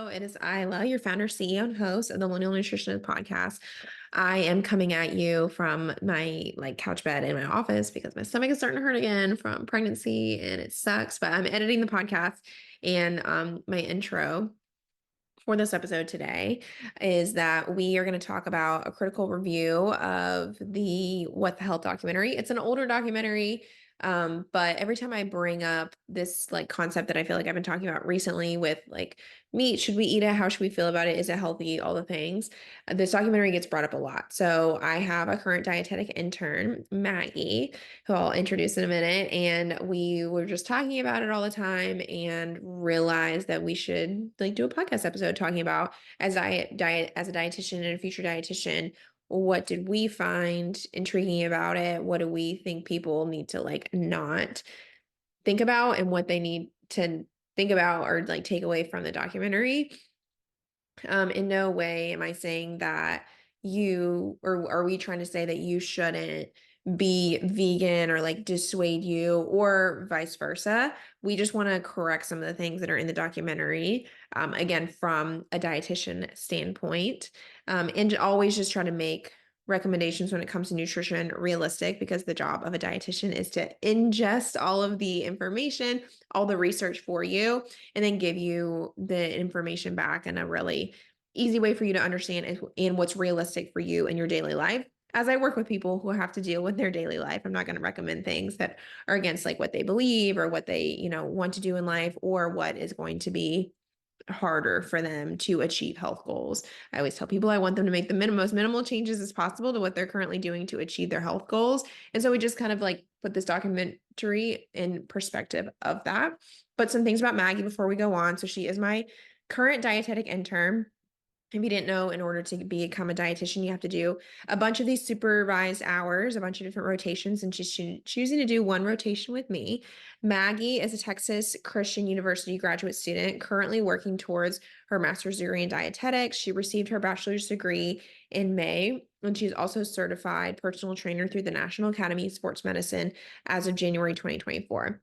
It is Isla, your founder, CEO, and host of the Millennial Nutritionist podcast. I am coming at you from my couch bed in my office because my stomach is starting to hurt again from pregnancy and it sucks. But I'm editing the podcast and my intro for this episode today is that we are going to talk about a critical review of the What the Health documentary. It's an older documentary, but every time I bring up this concept that I feel like I've been talking about recently with meat, should we eat it? How should we feel about it? Is it healthy? All the things. This documentary gets brought up a lot. So I have a current dietetic intern, Maggie, who I'll introduce in a minute. And we were just talking about it all the time and realized that we should do a podcast episode talking about as as a dietitian and a future dietitian, what did we find intriguing about it? What do we think people need to not think about and what they need to think about or take away from the documentary? In no way am I saying that or are we trying to say that you shouldn't be vegan or dissuade you or vice versa. We just want to correct some of the things that are in the documentary, again, from a dietitian standpoint, and always just try to make recommendations when it comes to nutrition realistic, because the job of a dietitian is to ingest all of the information, all the research for you, and then give you the information back in a really easy way for you to understand and what's realistic for you in your daily life. As I work with people who have to deal with their daily life, I'm not going to recommend things that are against what they believe or what they, want to do in life, or what is going to be harder for them to achieve health goals. I always tell people I want them to make the most minimal changes as possible to what they're currently doing to achieve their health goals. And so we just kind of put this documentary in perspective of that. But some things about Maggie before we go on. So she is my current dietetic intern. If you didn't know, in order to become a dietitian, you have to do a bunch of these supervised hours, a bunch of different rotations, and she's choosing to do one rotation with me. Maggie is a Texas Christian University graduate student currently working towards her master's degree in dietetics. She received her bachelor's degree in May, and she's also certified personal trainer through the National Academy of Sports Medicine as of January 2024.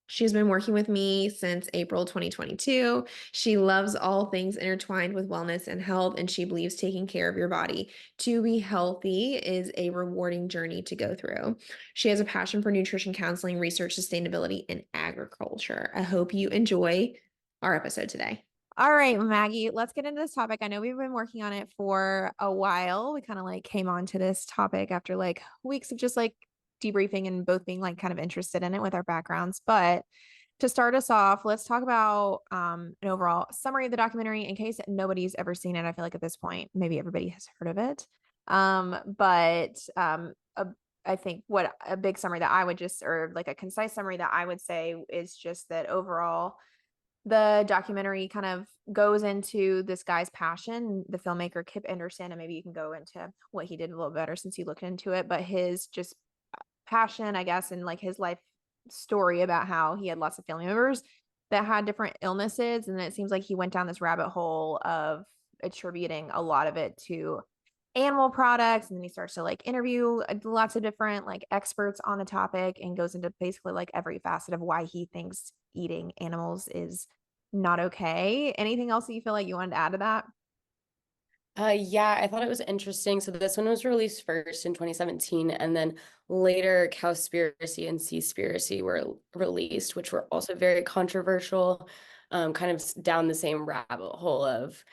She's been working with me since April 2022. She loves all things intertwined with wellness and health, and she believes taking care of your body to be healthy is a rewarding journey to go through. She has a passion for nutrition counseling, research, sustainability, and agriculture. I hope you enjoy our episode today. All right, Maggie, let's get into this topic. I know we've been working on it for a while. We kind of came onto this topic after weeks of just debriefing and both being kind of interested in it with our backgrounds. But to start us off, let's talk about an overall summary of the documentary in case nobody's ever seen it. I feel like at this point, maybe everybody has heard of it. I think what a big summary that I would or a concise summary that I would say is just that overall, the documentary kind of goes into this guy's passion, the filmmaker Kip Anderson, and maybe you can go into what he did a little better since you looked into it, but his just passion, I guess, and his life story about how he had lots of family members that had different illnesses. And it seems like he went down this rabbit hole of attributing a lot of it to animal products. And then he starts to interview lots of different experts on the topic and goes into basically every facet of why he thinks eating animals is not okay. Anything else that you feel like you wanted to add to that? Yeah, I thought it was interesting. So this one was released first in 2017, and then later Cowspiracy and Seaspiracy were released, which were also very controversial, kind of down the same rabbit hole of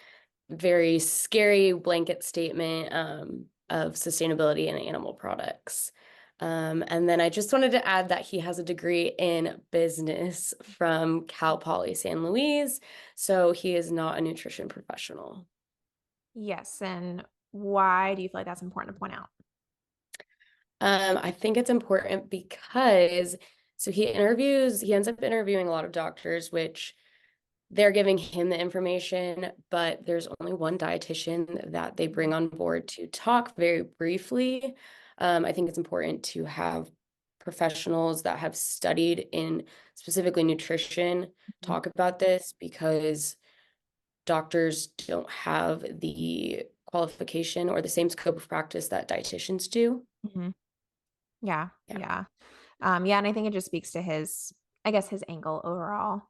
very scary blanket statement of sustainability in animal products. And then I just wanted to add that he has a degree in business from Cal Poly San Luis, so he is not a nutrition professional. Yes. And why do you feel like that's important to point out? I think it's important because he ends up interviewing a lot of doctors, which they're giving him the information, but there's only one dietitian that they bring on board to talk very briefly. I think it's important to have professionals that have studied in specifically nutrition talk about this, because doctors don't have the qualification or the same scope of practice that dietitians do. Mm-hmm. Yeah. Yeah. And I think it just speaks to his angle overall.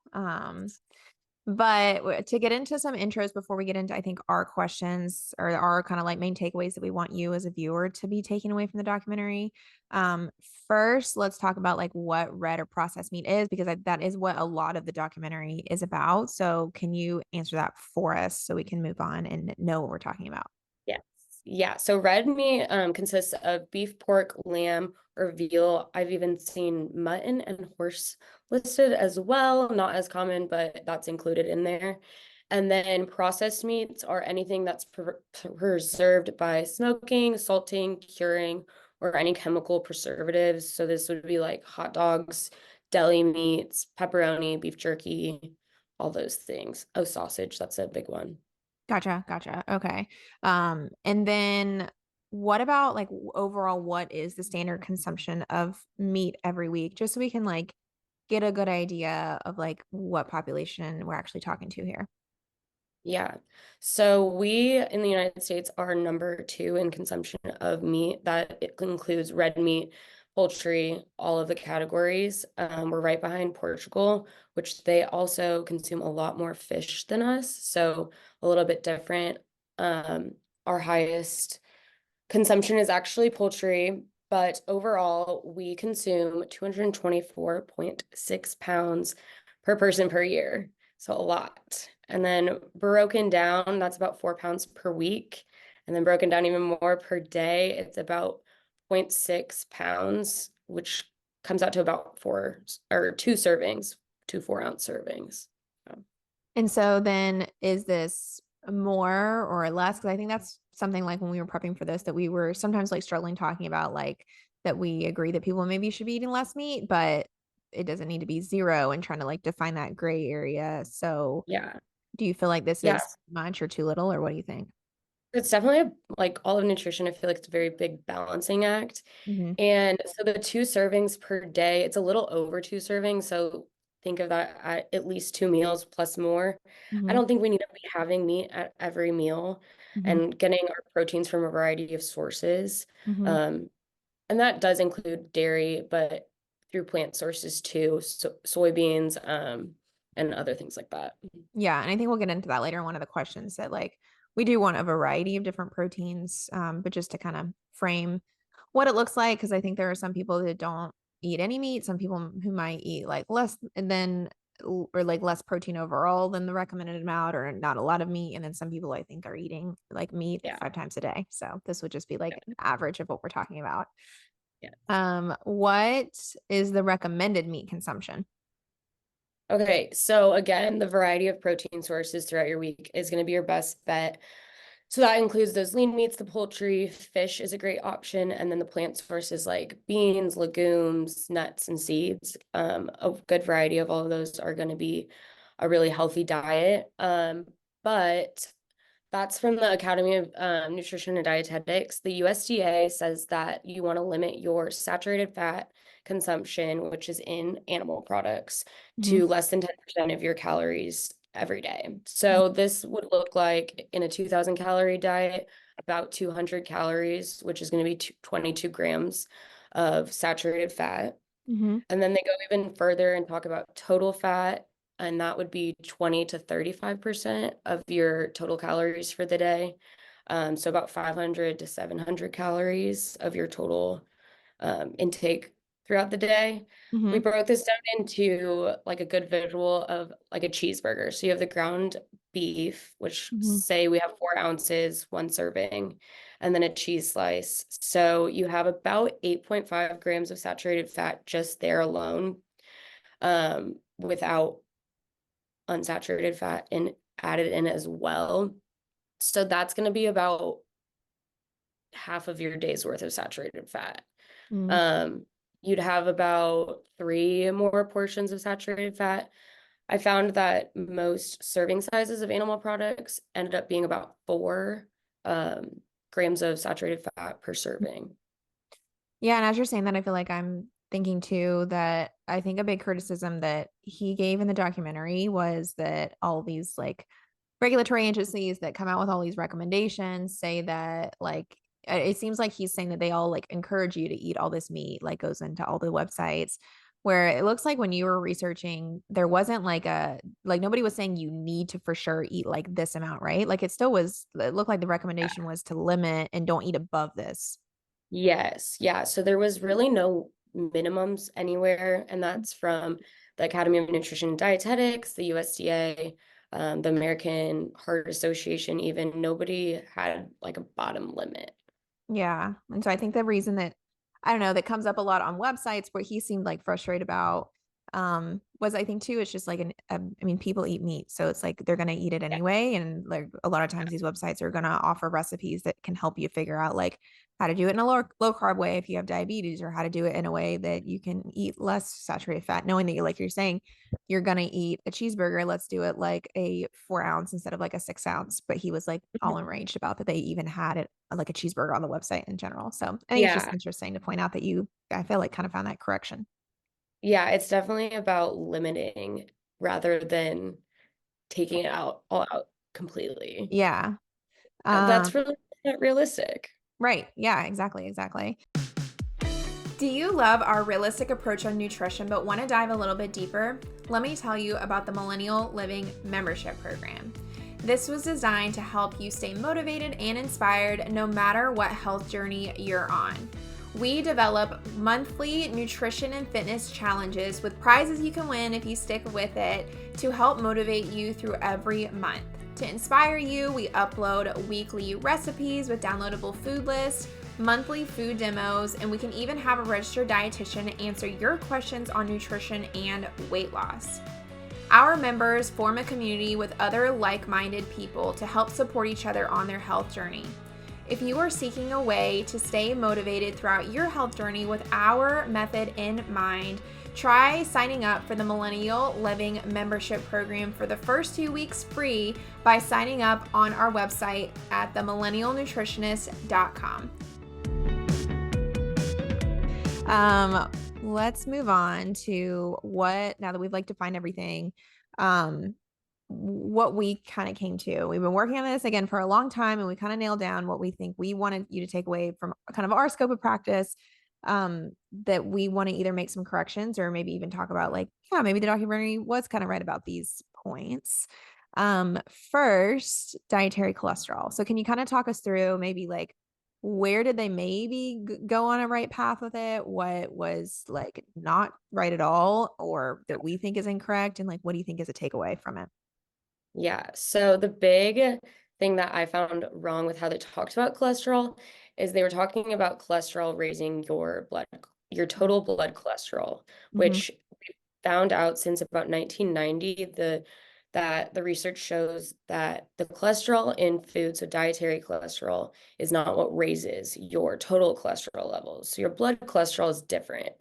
But to get into some intros before we get into, I think, our questions or our kind of like main takeaways that we want you as a viewer to be taking away from the documentary. Um, First, let's talk about like what red or processed meat is, because that is what a lot of the documentary is about. So, can you answer that for us so we can move on and know what we're talking about? Yes. Yeah. So red meat consists of beef, pork, lamb, or veal. I've even seen mutton and horse listed as well. Not as common, but that's included in there. And then processed meats are anything that's preserved by smoking, salting, curing, or any chemical preservatives. So this would be like hot dogs, deli meats, pepperoni, beef jerky, all those things. Oh, sausage, that's a big one. Gotcha, gotcha. Okay. And then what about like overall, what is the standard consumption of meat every week? Just so we can like get a good idea of like what population we're actually talking to here. Yeah. So we in the United States are number 2 in consumption of meat. That it includes red meat, poultry, all of the categories. We're right behind Portugal, which they also consume a lot more fish than us. So a little bit different. Our highest consumption is actually poultry, but overall, we consume 224.6 pounds per person per year. So a lot. And then broken down, that's about 4 pounds per week. And then broken down even more per day, it's about zero point 0.6 pounds, which comes out to about 2 servings, 2 4-ounce servings. So, And so then is this more or less? Because I think that's something like when we were prepping for this that we were sometimes like struggling talking about like that we agree that people maybe should be eating less meat, but it doesn't need to be zero and trying to like define that gray area. So yeah. do you feel like this is Yes. much or too little, or what do you think? It's definitely like all of nutrition. I feel like it's a very big balancing act. Hmm. And so the 2 servings per day, it's a little over 2 servings. So think of that at least 2 meals plus more. I Hmm. don't think we need to be having meat at every meal Hmm. and getting our proteins from a variety of sources. Hmm. Um, and that does include dairy, but through plant sources too, so soybeans, and other things like that. Yeah, and I think we'll get into that later in one of the questions that like we do want a variety of different proteins, but just to kind of frame what it looks like, because I think there are some people that don't eat any meat, some people who might eat like less than or like less protein overall than the recommended amount, or not a lot of meat, and then some people I think are eating like meat Yeah. 5 times a day. So this would just be like Yeah. an average of what we're talking about. Yeah. What is the recommended meat consumption? Okay, so again, the variety of protein sources throughout your week is going to be your best bet. So that includes those lean meats, the poultry, fish is a great option, and then the plant sources like beans, legumes, nuts, and seeds. A good variety of all of those are going to be a really healthy diet. But that's from the Academy of Nutrition and Dietetics. The USDA says that you want to limit your saturated fat consumption, which is in animal products, Hmm. to less than 10% of your calories every day. So this would look like in a 2,000 calorie diet, about 200 calories, which is going to be 22 grams of saturated fat. Hmm. And then they go even further and talk about total fat, and that would be 20 to 35% of your total calories for the day. So about 500 to 700 calories of your total intake throughout the day. We Hmm. broke this down into like a good visual of like a cheeseburger. So you have the ground beef, which Hmm. say we have 4 ounces, 1 serving, and then a cheese slice. So you have about 8.5 grams of saturated fat just there alone, without unsaturated fat and added in as well. So that's going to be about half of your day's worth of saturated fat. Hmm. Um, you'd have about 3 more portions of saturated fat. I found that most serving sizes of animal products ended up being about 4 grams of saturated fat per serving. Yeah, and as you're saying that, I feel like I'm thinking too that I think a big criticism that he gave in the documentary was that all these like regulatory agencies that come out with all these recommendations say that like it seems like he's saying that they all like encourage you to eat all this meat, like goes into all the websites. where it looks like when you were researching, there wasn't like nobody was saying you need to for sure eat like this amount, right? Like it looked like the recommendation was to limit and don't eat above this. Yes, yeah. So there was really no minimums anywhere, and that's from the Academy of Nutrition and Dietetics, the USDA, the American Heart Association, even nobody had like a bottom limit. Yeah. And so I think the reason that I don't know that comes up a lot on websites where he seemed like frustrated about was I think too it's just like I mean people eat meat so it's like they're going to eat it Yeah. anyway and like a lot of times these websites are going to offer recipes that can help you figure out like how to do it in a low carb way if you have diabetes or how to do it in a way that you can eat less saturated fat knowing that you like you're saying you're going to eat a cheeseburger, let's do it like a 4 ounce instead of like a 6 ounce. But he was like all enraged about that they even had it like a cheeseburger on the website in general. So I think it's just Yeah. interesting to point out that I feel like kind of found that correction. Yeah, it's definitely about limiting rather than taking it out all out completely. Yeah. That's Um, really not realistic. right. Yeah, exactly. Exactly. Do you love our realistic approach on nutrition but want to dive a little bit deeper? Let me tell you about the Millennial Living Membership Program. This was designed to help you stay motivated and inspired no matter what health journey you're on. We develop monthly nutrition and fitness challenges with prizes you can win if you stick with it to help motivate you through every month. To inspire you, we upload weekly recipes with downloadable food lists, monthly food demos, and we can even have a registered dietitian answer your questions on nutrition and weight loss. Our members form a community with other like-minded people to help support each other on their health journey. If you are seeking a way to stay motivated throughout your health journey with our method in mind, try signing up for the Millennial Living Membership Program for the first 2 weeks free by signing up on our website at themillennialnutritionist.com. Let's move on to now that we've like defined everything, what we kind of came to. We've been working on this again for a long time and we kind of nailed down what we think we wanted you to take away from kind of our scope of practice. That we want to either make some corrections or maybe even talk about like, yeah, maybe the documentary was kind of right about these points. First, dietary cholesterol. So can you kind of talk us through maybe like where did they maybe go on a right path with it? What was like not right at all or that we think is incorrect? And like, what do you think is a takeaway from it? Yeah. So the big thing that I found wrong with how they talked about cholesterol is they were talking about cholesterol raising your total blood cholesterol, Mm-hmm. which we found out since about 1990, that the research shows that the cholesterol in food, so dietary cholesterol, is not what raises your total cholesterol levels. So your blood cholesterol is different.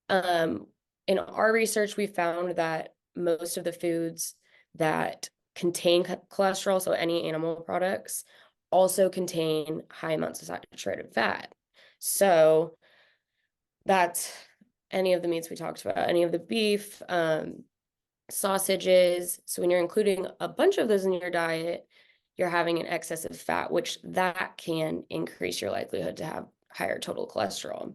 Um, in our research, we found that most of the foods that contain cholesterol, so any animal products, also contain high amounts of saturated fat. So that's any of the meats we talked about, any of the beef, sausages. So when you're including a bunch of those in your diet, you're having an excess of fat, which that can increase your likelihood to have higher total cholesterol.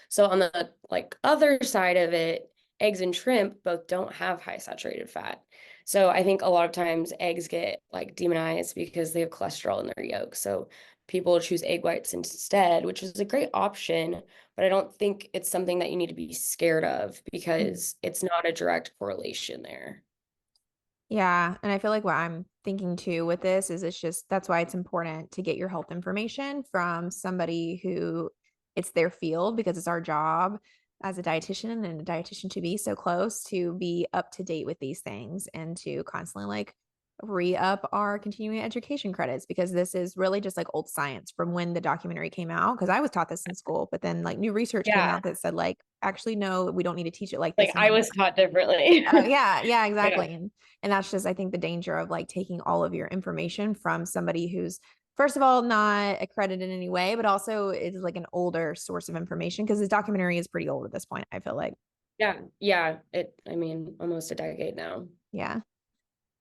So on the like other side of it, eggs and shrimp both don't have high saturated fat. So I think a lot of times eggs get like demonized because they have cholesterol in their yolk. So people choose egg whites instead, which is a great option, but I don't think it's something that you need to be scared of because it's not a direct correlation there. Yeah. And I feel like what I'm thinking too with this is that's why it's important to get your health information from somebody who it's their field because it's our job as a dietitian and a dietitian to be so close to be up to date with these things and to constantly like re-up our continuing education credits because this is really just like old science from when the documentary came out. Cause I was taught this in school, but then like new research came Yeah, out that said like, actually, no, we don't need to teach it like like this I anymore. was taught differently. Yeah, yeah, Yeah. exactly. And that's just, I think, the danger of like taking all of your information from somebody who's, first of all, not accredited in any way, but also is like an older source of information because this documentary is pretty old at this point, I feel like. Yeah. Yeah. I mean, almost a decade now. Yeah.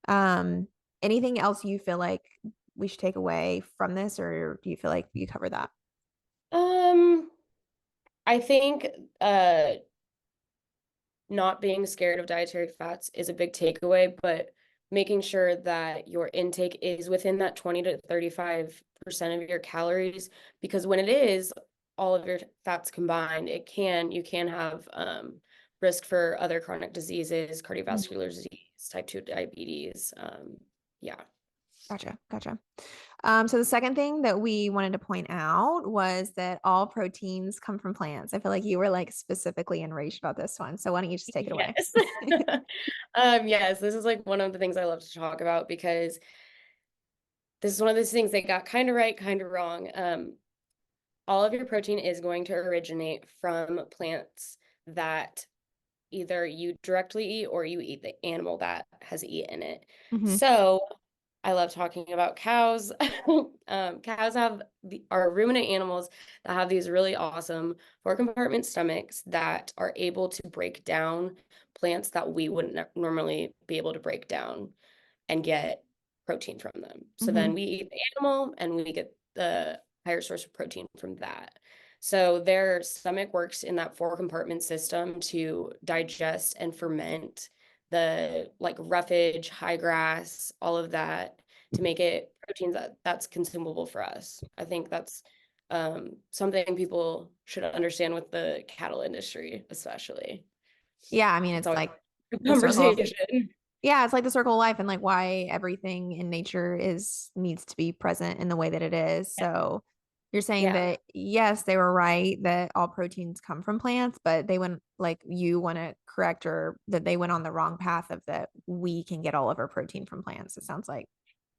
Um, anything else you feel like we should take away from this, or do you feel like you covered that? Um, I think not being scared of dietary fats is a big takeaway, but making sure that your intake is within that 20 to 35% of your calories, because when it is all of your fats combined, you can have risk for other chronic diseases, cardiovascular disease, type 2 diabetes. Yeah. Gotcha. So the second thing that we wanted to point out was that all proteins come from plants. I feel like you were like specifically enraged about this one. So why don't you just take it away? Yes. Yes, this is like one of the things I love to talk about because this is one of those things they got kind of right, kind of wrong. All of your protein is going to originate from plants that either you directly eat or you eat the animal that has eaten it. Hmm. So I love talking about cows. Cows are ruminant animals that have these really awesome four-compartment stomachs that are able to break down plants that we wouldn't normally be able to break down and get protein from them. So Hmm. then we eat the animal and we get the higher source of protein from that. So their stomach works in that four compartment system to digest and ferment the like roughage, high grass, all of that to make it proteins that's consumable for us. I think that's something people should understand with the cattle industry, especially. Yeah, I mean, It's it's always like a the circle. conversation. Yeah, it's like the circle of life and like why everything in nature is needs to be present in the way that it is. So you're saying Yeah. that yes, they were right that all proteins come from plants, but they went like you want to correct or that they went on the wrong path of that we can get all of our protein from plants, it sounds like.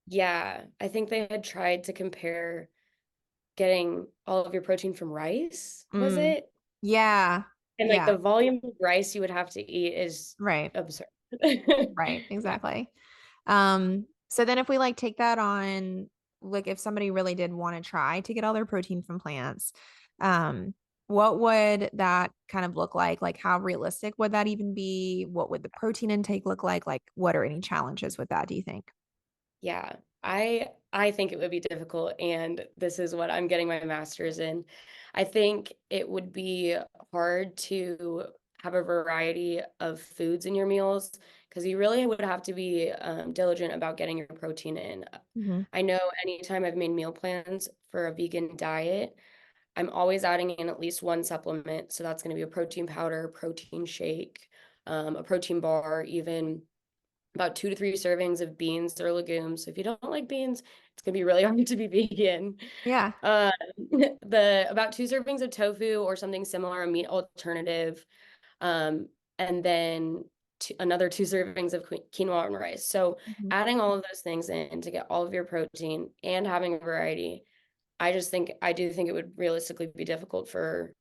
Yeah, I think they had tried to compare getting all of your protein from rice, was Mm, it? yeah. And like Yeah. the volume of rice you would have to eat is Right. absurd. Right. Yeah. Exactly. So then if we like take that on, like if somebody really did want to try to get all their protein from plants, um, what would that kind of look like? Like how realistic would that even be? What would the protein intake look like? Like what are any challenges with that, do you think? Yeah. I think it would be difficult, and this is what I'm getting my master's in. I think it would be hard to have a variety of foods in your meals because you really would have to be diligent about getting your protein in. Hmm. I know anytime I've made meal plans for a vegan diet, I'm always adding in at least one supplement. So that's going to be a protein powder, protein shake, a protein bar, even about 2 to 3 servings of beans or legumes. So if you don't like beans, it's gonna be really hard to be vegan. Yeah. Uh, the about 2 servings of tofu or something similar, a meat alternative, and then another 2 servings of quinoa and rice. So Mhm. adding all of those things in to get all of your protein and having a variety, I do think it would realistically be difficult for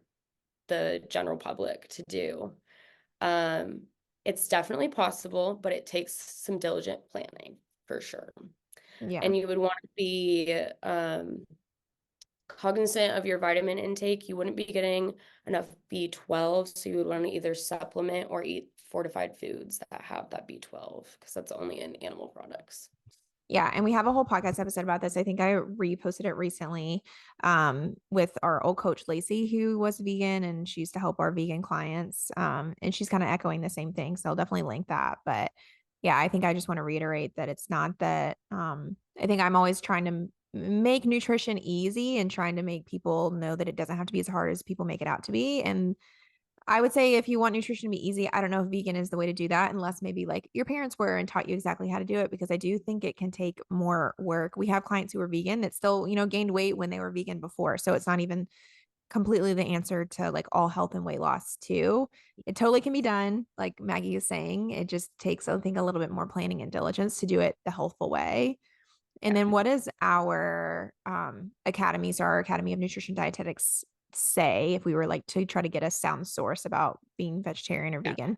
the general public to do. Um, it's definitely possible, but it takes some diligent planning for sure. Yeah. And you would want to be cognizant of your vitamin intake. You wouldn't be getting enough B12, so you would want to either supplement or eat fortified foods that have that B12 because that's only in animal products. Yeah, and we have a whole podcast episode about this. I think I reposted it recently with our old coach Lacey, who was vegan and she used to help our vegan clients. And she's kind of echoing the same thing. So I'll definitely link that. But yeah, I think I just want to reiterate that it's not that I think I'm always trying to make nutrition easy and trying to make people know that it doesn't have to be as hard as people make it out to be. And I would say if you want nutrition to be easy, I don't know if vegan is the way to do that, unless maybe like your parents were and taught you exactly how to do it, because I do think it can take more work. We have clients who are vegan that still, gained weight when they were vegan before. So it's not even completely the answer to like all health and weight loss too. It totally can be done. Like Maggie is saying, it just takes, I think, a little bit more planning and diligence to do it the healthful way. And then what does our academy, so our Academy of Nutrition Dietetics, say if we were like to try to get a sound source about being vegetarian or Yeah. vegan?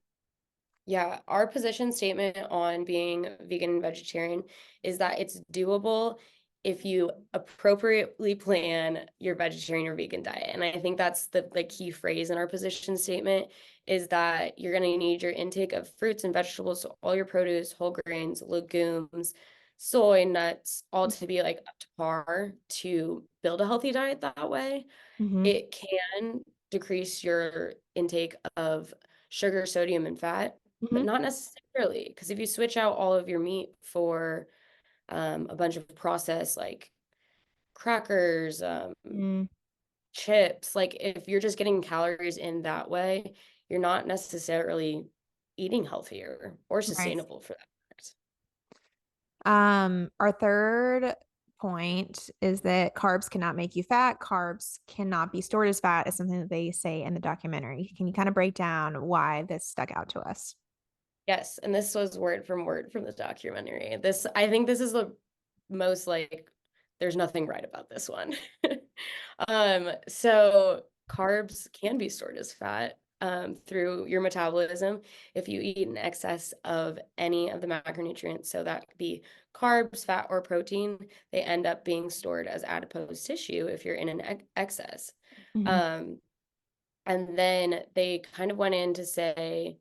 Yeah, our position statement on being vegan and vegetarian is that it's doable if you appropriately plan your vegetarian or vegan diet. And I think that's the key phrase in our position statement is that you're going to need your intake of fruits and vegetables, so all your produce, whole grains, legumes, soy, nuts, all to be like up to par to build a healthy diet that way. Mm-hmm. It can decrease your intake of sugar, sodium, and fat, but Hmm. not necessarily. Because if you switch out all of your meat for a bunch of processed like crackers, Mm, chips, like if you're just getting calories in that way, you're not necessarily eating healthier or right. sustainable for that fact. Our third point is that carbs cannot make you fat. Carbs cannot be stored as fat, is something that they say in the documentary. Can you kind of break down why this stuck out to us? Yes, and this was word from the documentary. This, I think this is the most like there's nothing right about this one. So carbs can be stored as fat through your metabolism if you eat in excess of any of the macronutrients. So that could be carbs, fat, or protein. They end up being stored as adipose tissue if you're in an excess. Hmm. Um, and then they kind of went in to say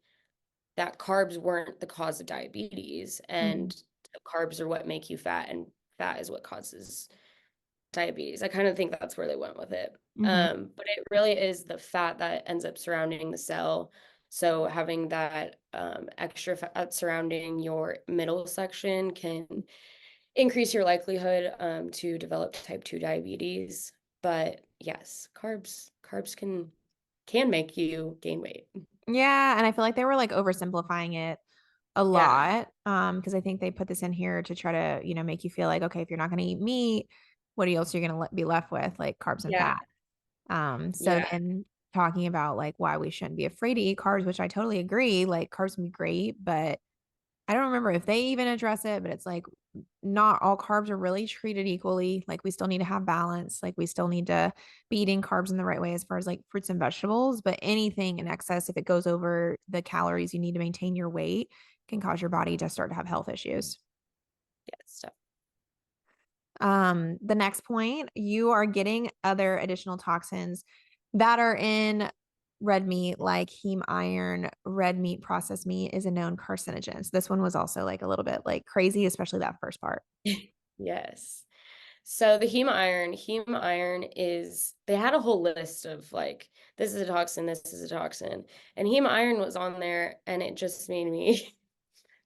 that carbs weren't the cause of diabetes, Hmm. and carbs are what make you fat, and fat is what causes diabetes. I kind of think that's where they went with it. Hmm. But it really is the fat that ends up surrounding the cell. So having that extra fat surrounding your middle section can increase your likelihood to develop type 2 diabetes. But yes, carbs can make you gain weight. Yeah, and I feel like they were like oversimplifying it a Yeah. lot. Because I think they put this in here to try to, make you feel like, okay, if you're not going to eat meat, what else are you going to be left with? Like carbs and Yeah. fat. So Yeah. then talking about like why we shouldn't be afraid to eat carbs, which I totally agree. Like carbs can be great, but I don't remember if they even address it, but it's like not all carbs are really treated equally. Like we still need to have balance. Like we still need to be eating carbs in the right way as far as like fruits and vegetables, but anything in excess, if it goes over the calories you need to maintain your weight, can cause your body to start to have health issues. Yes. The next point, you are getting other additional toxins that are in red meat, like heme iron. Red meat, processed meat is a known carcinogen. So this one was also like a little bit like crazy, especially that first part. Yes. So the heme iron is, they had a whole list of like, this is a toxin, this is a toxin. And heme iron was on there, and it just made me,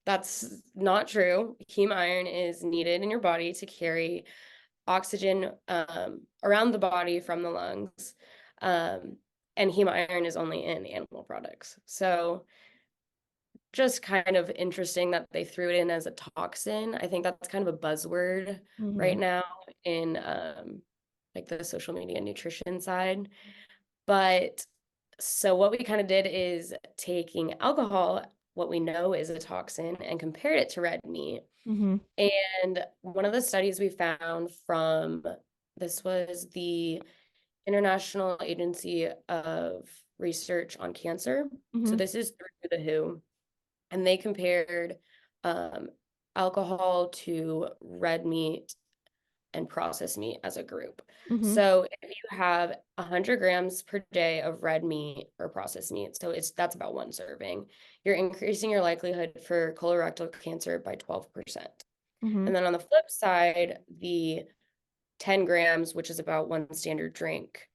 that's not true. Heme iron is needed in your body to carry oxygen around the body from the lungs. Um, and heme iron is only in animal products. So just kind of interesting that they threw it in as a toxin. I think that's kind of a buzzword Hmm. right now in like the social media nutrition side. But so what we kind of did is taking alcohol, what we know is a toxin, and compared it to red meat. Hmm. And one of the studies we found from this was the International Agency of Research on Cancer. So Hmm. this is through the WHO, and they compared um, alcohol to red meat and processed meat as a group. Hmm. So if you have 100 grams per day of red meat or processed meat, so that's about one serving, you're increasing your likelihood for colorectal cancer by 12%. Hmm. And then on the flip side, the 10 grams, which is about one standard drink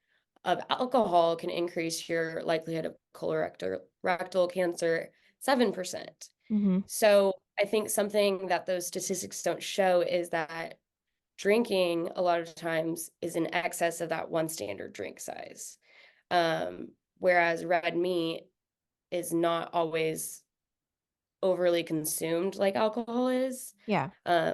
of alcohol, can increase your likelihood of colorectal rectal cancer 7%. Hmm. So I think something that those statistics don't show is that drinking a lot of times is in excess of that one standard drink size. Whereas red meat is not always overly consumed like alcohol is. Yeah. Uh,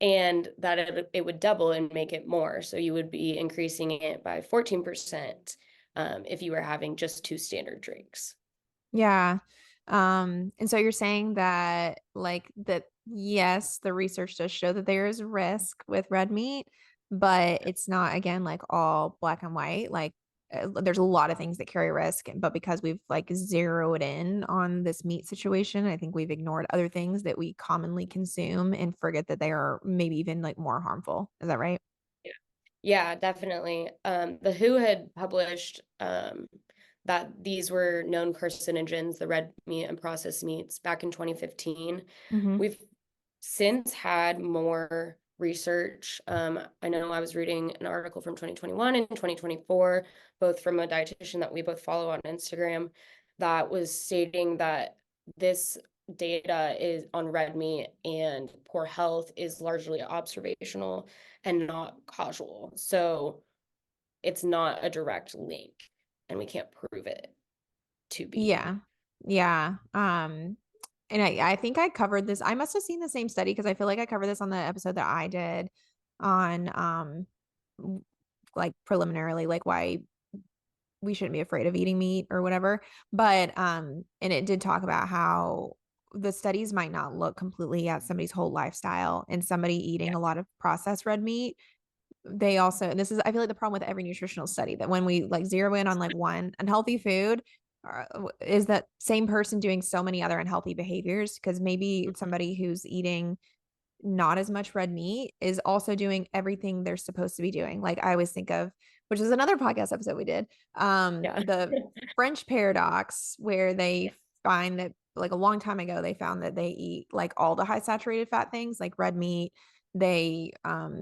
and that it would double and make it more. So you would be increasing it by 14% if you were having just two standard drinks. Yeah. And so you're saying that like that, yes, the research does show that there is risk with red meat, but it's not again like all black and white. Like there's a lot of things that carry risk, but because we've like zeroed in on this meat situation, I think we've ignored other things that we commonly consume and forget that they are maybe even like more harmful. Is that right? Yeah, yeah, definitely. The WHO had published that these were known carcinogens, the red meat and processed meats, back in 2015. Mm-hmm. We've since had more research. I know I was reading an article from 2021 and 2024, both from a dietitian that we both follow on Instagram, that was stating that this data is on red meat and poor health is largely observational and not causal. So it's not a direct link, and we can't prove it to be. Yeah. Yeah. And I think I covered this. I must have seen the same study because I feel like I covered this on the episode that I did on like preliminarily, like why we shouldn't be afraid of eating meat or whatever. But and it did talk about how the studies might not look completely at somebody's whole lifestyle, and somebody Yeah. eating a lot of processed red meat, they also, and this is, I feel like the problem with every nutritional study, that when we like zero in on like one unhealthy food, is that same person doing so many other unhealthy behaviors, because maybe somebody who's eating not as much red meat is also doing everything they're supposed to be doing. Like I always think of, which is another podcast episode we did, Yeah. the French paradox, where they Yeah. find that like a long time ago, they found that they eat like all the high saturated fat things like red meat. They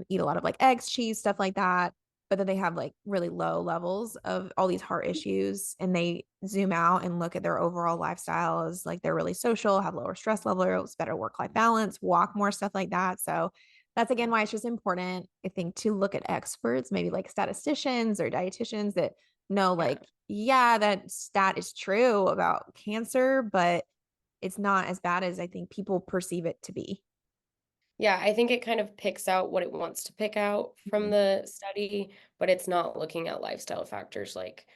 eat a lot of like eggs, cheese, stuff like that, but then they have like really low levels of all these heart issues, and they zoom out and look at their overall lifestyle as like they're really social, have lower stress levels, better work-life balance, walk more, stuff like that. So that's again why it's just important, I think, to look at experts, maybe like statisticians or dietitians that know Yeah. like, yeah, that stat is true about cancer, but it's not as bad as I think people perceive it to be. Yeah, I think it kind of picks out what it wants to pick out from Mhm. the study, but it's not looking at lifestyle factors like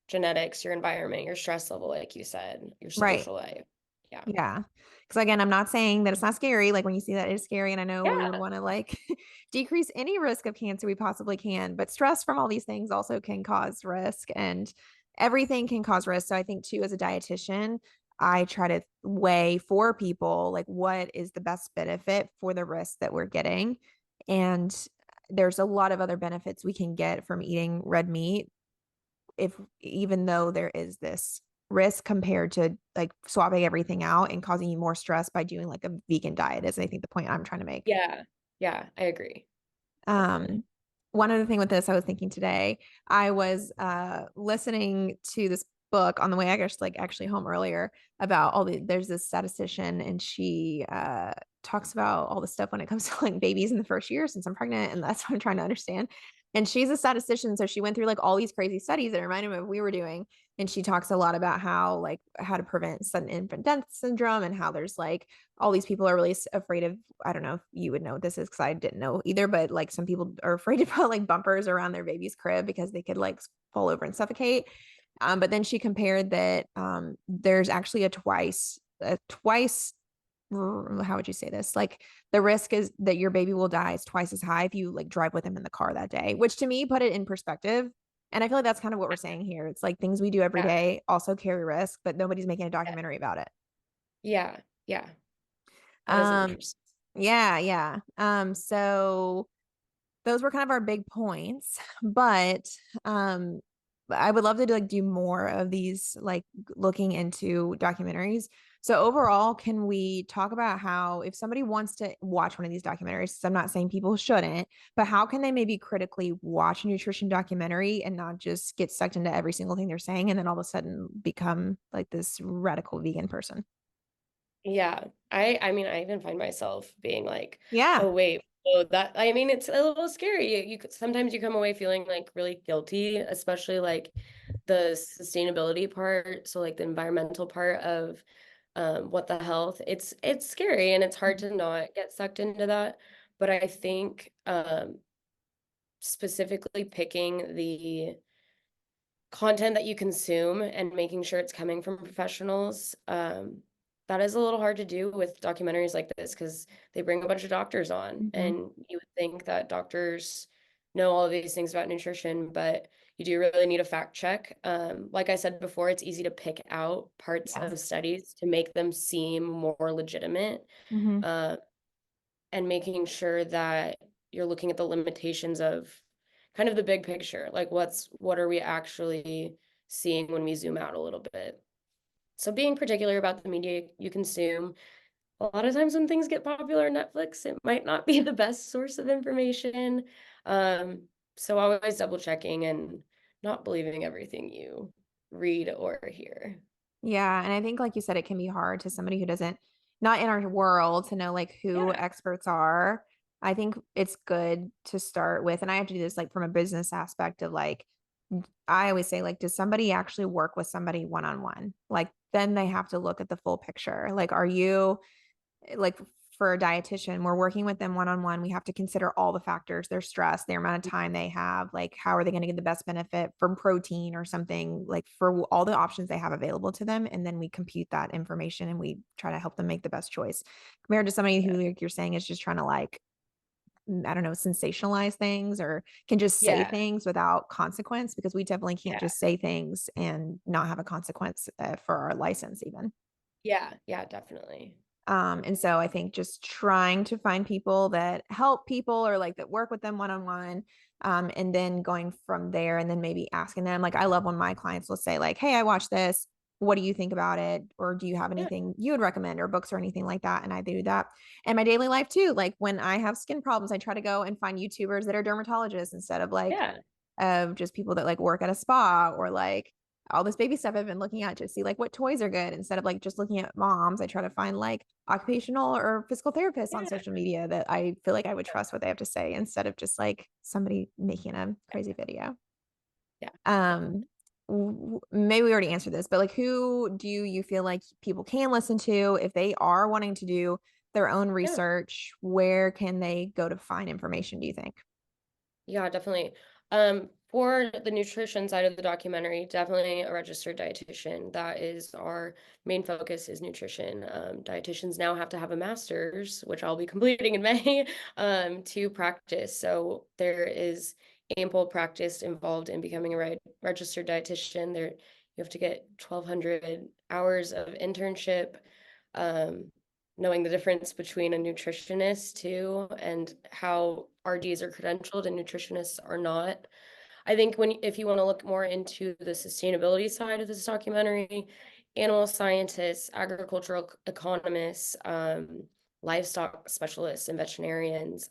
genetics, your environment, your stress level, like you said, your Right. social life. Yeah. Yeah. Because again, I'm not saying that it's not scary. Like when you see that it's scary, and I know we would Yeah. want to like decrease any risk of cancer we possibly can, but stress from all these things also can cause risk, and everything can cause risk. So I think too, as a dietitian, I try to weigh for people like what is the best benefit for the risk that we're getting. And there's a lot of other benefits we can get from eating red meat, if even though there is this risk compared to like swapping everything out and causing you more stress by doing like a vegan diet, is I think the point I'm trying to make. Yeah. Yeah, I agree. Definitely. Um, one other thing with this, I was thinking today, I was listening to this book on the way, I guess, like actually home earlier, about all the, there's this statistician, and she talks about all the stuff when it comes to like babies in the first year since I'm pregnant, and that's what I'm trying to understand. And she's a statistician, so she went through like all these crazy studies that reminded me of what we were doing. And she talks a lot about how like how to prevent sudden infant death syndrome, and how there's like all these people are really afraid of, I don't know if you would know what this is because I didn't know either, but like some people are afraid to put like bumpers around their baby's crib because they could like fall over and suffocate. But then she compared that there's actually a twice, how would you say this? Like the risk is that your baby will die is twice as high if you like drive with them in the car that day, which to me put it in perspective. And I feel like that's kind of what we're saying here. It's like things we do every Yeah. day also carry risk, but nobody's making a Yeah. documentary about it. Yeah. Yeah. That is Um, interesting. yeah, yeah. So those were kind of our big points, but um I would love to like do more of these, like looking into documentaries. So overall, can we talk about how if somebody wants to watch one of these documentaries, so I'm not saying people shouldn't, but how can they maybe critically watch a nutrition documentary and not just get sucked into every single thing they're saying and then all of a sudden become like this radical vegan person? Yeah. I mean, I even find myself being like, Yeah. oh wait, oh that I mean, it's a little scary. Sometimes you come away feeling like really guilty, especially like the sustainability part, so like the environmental part of what the health. It's scary and it's hard to not get sucked into that. But I think specifically picking the content that you consume and making sure it's coming from professionals. That is a little hard to do with documentaries like this because they bring a bunch of doctors on, Mhm. and you would think that doctors know all of these things about nutrition, but you do really need a fact check. Like I said before, it's easy to pick out parts Yes. of studies to make them seem more legitimate, Hmm. uh, and making sure that you're looking at the limitations of kind of the big picture, like what are we actually seeing when we zoom out a little bit. So being particular about the media you consume. A lot of times when things get popular on Netflix, it might not be the best source of information. Um, so always double checking and not believing everything you read or hear. Yeah, and I think like you said, it can be hard to somebody who doesn't, not in our world, to know like who Yeah. experts are. I think it's good to start with, and I have to do this like from a business aspect of like, I always say like, does somebody actually work with somebody one on one? Like then they have to look at the full picture. Like, are you like for a dietitian, we're working with them one on one. We have to consider all the factors, their stress, their amount of time they have, like how are they going to get the best benefit from protein or something, like for all the options they have available to them. And then we compute that information and we try to help them make the best choice compared to somebody who, like you're saying, is just trying to like, I don't know, sensationalize things or can just say Yeah. things without consequence because we definitely can't Yeah. just say things and not have a consequence for our license even. Yeah. Yeah, definitely. And so I think just trying to find people that help people or like that work with them one on one. And then going from there and then maybe asking them, like, I love when my clients will say, like, hey, I watched this. What do you think about it? Or do you have Yeah. anything you would recommend or books or anything like that? And I do that in my daily life too. Like when I have skin problems, I try to go and find YouTubers that are dermatologists instead of like Yeah. of just people that like work at a spa or like all this baby stuff I've been looking at to see like what toys are good instead of like just looking at moms. I try to find like occupational or physical therapists on Yeah. social media that I feel like I would trust what they have to say instead of just like somebody making a crazy video. Yeah. Definitely. Um, maybe we already answered this, but like who do you feel like people can listen to if they are wanting to do their own Yeah. research? Where can they go to find information, do you think? Yeah, definitely. For the nutrition side of the documentary, definitely a registered dietitian. That is our main focus is nutrition. Dietitians now have to have a master's, which I'll be completing in May, to practice. So there is ample practice involved in becoming a registered dietitian. There, you have to get 1,200 hours of internship. Um, Knowing the difference between a nutritionist too and how RDs are credentialed and nutritionists are not. I think when if you want to look more into the sustainability side of this documentary, animal scientists, agricultural economists, livestock specialists, and veterinarians,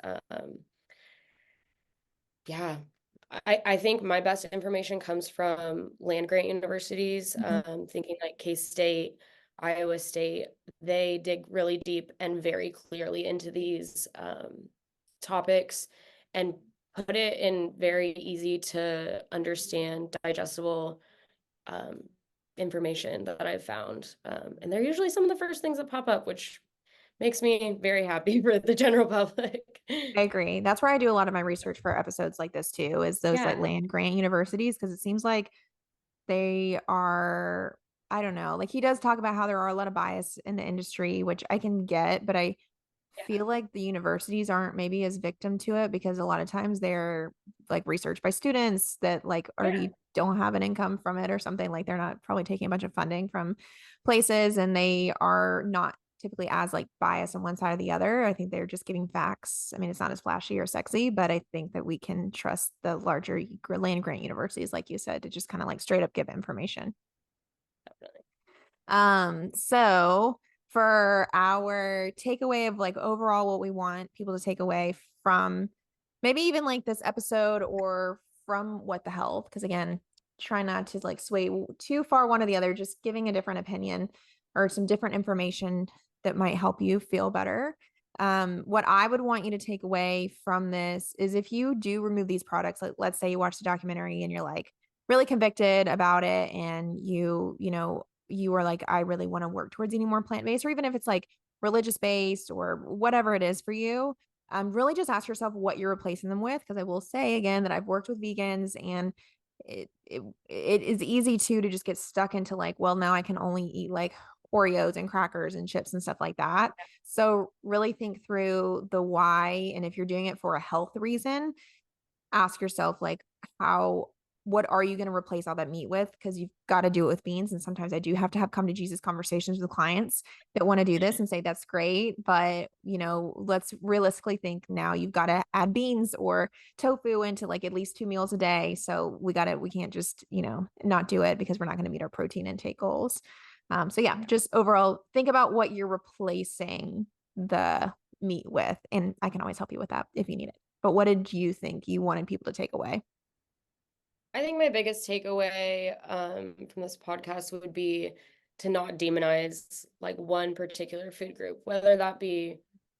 yeah. I think my best information comes from land grant universities, Mhm. thinking like K-State, Iowa State. They dig really deep and very clearly into these topics and put it in very easy to understand, digestible um, information that I've found. And they're usually some of the first things that pop up, which makes me very happy for the general public. I agree. That's where I do a lot of my research for episodes like this too, is those like Yeah, land grant universities, because it seems like they are, I don't know, like he does talk about how there are a lot of bias in the industry, which I can get, but I yeah, feel like the universities aren't maybe as victim to it because a lot of times they're like researched by students that like yeah. already don't have an income from it or something. Like they're not probably taking a bunch of funding from places and they are not typically as like biased on one side or the other. I think they're just giving facts. I mean, it's not as flashy or sexy, but I think that we can trust the larger land grant universities, like you said, to just kind of like straight up give information. Definitely. So for our takeaway of like overall what we want people to take away from maybe even like this episode or from what the health, because again, try not to like sway too far one or the other, just giving a different opinion or some different information that might help you feel better. What I would want you to take away from this is if you do remove these products, like let's say you watch the documentary and you're like really convicted about it and you know, you are like, I really want to work towards eating more plant-based, or even if it's like religious based or whatever it is for you, really just ask yourself what you're replacing them with. Because I will say again that I've worked with vegans and it is easy to just get stuck into like, well, now I can only eat like Oreos and crackers and chips and stuff like that. So really think through the why. And if you're doing it for a health reason, ask yourself like how what are you going to replace all that meat with, because you've got to do it with beans. And sometimes I do have to have come to Jesus conversations with clients that want to do this and say that's great, but you know, let's realistically think now you've got to add beans or tofu into like at least 2 meals a day. So we can't just, you know, not do it because we're not going to meet our protein intake goals. So yeah, Yeah. just overall think about what you're replacing the meat with, and I can always help you with that if you need it. But what did you think you wanted people to take away? I think my biggest takeaway from this podcast would be to not demonize like one particular food group, whether that be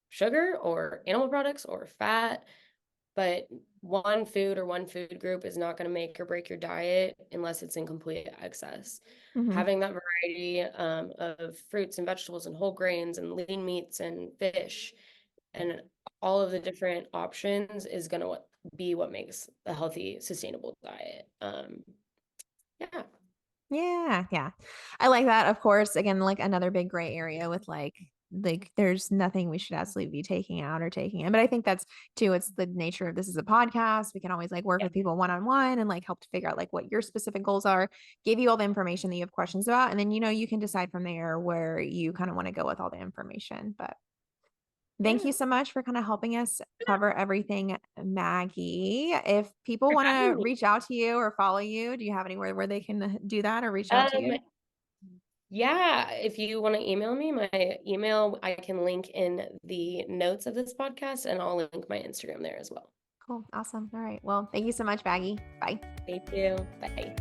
sugar or animal products or fat. But one food or one food group is not going to make or break your diet unless it's in complete excess. Mm-hmm. Having that variety of fruits and vegetables and whole grains and lean meats and fish and all of the different options is going to be what makes a healthy, sustainable diet. Yeah. Yeah, yeah. I like that. Of course, again, like another big gray area with like there's nothing we should absolutely be taking out or taking in. But I think that's too, it's the nature of this is a podcast. We can always like work Yeah. with people one-on-one and like help to figure out like what your specific goals are, give you all the information that you have questions about, and then you can decide from there where you kind of want to go with all the information. But thank you Yeah. so much for kind of helping us cover everything, Maggie. If people For want having to me. reach out to you or follow you, do you have anywhere where they can do that or reach out to Um, you? yeah, if you want to email me, my email I can link in the notes of this podcast, and I'll link my Instagram there as well. Cool. Awesome. All right. Well, thank you so much, Maggie. Bye. Thank you. Bye.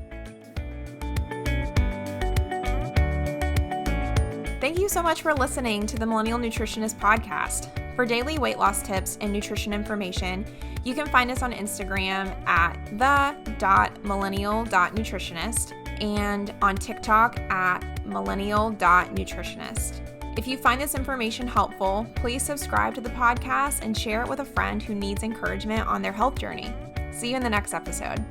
Thank you so much for listening to the Millennial Nutritionist podcast. For daily weight loss tips and nutrition information, you can find us on Instagram at the.millennial.nutritionist and on TikTok at millennial.nutritionist. If you find this information helpful, please subscribe to the podcast and share it with a friend who needs encouragement on their health journey. See you in the next episode.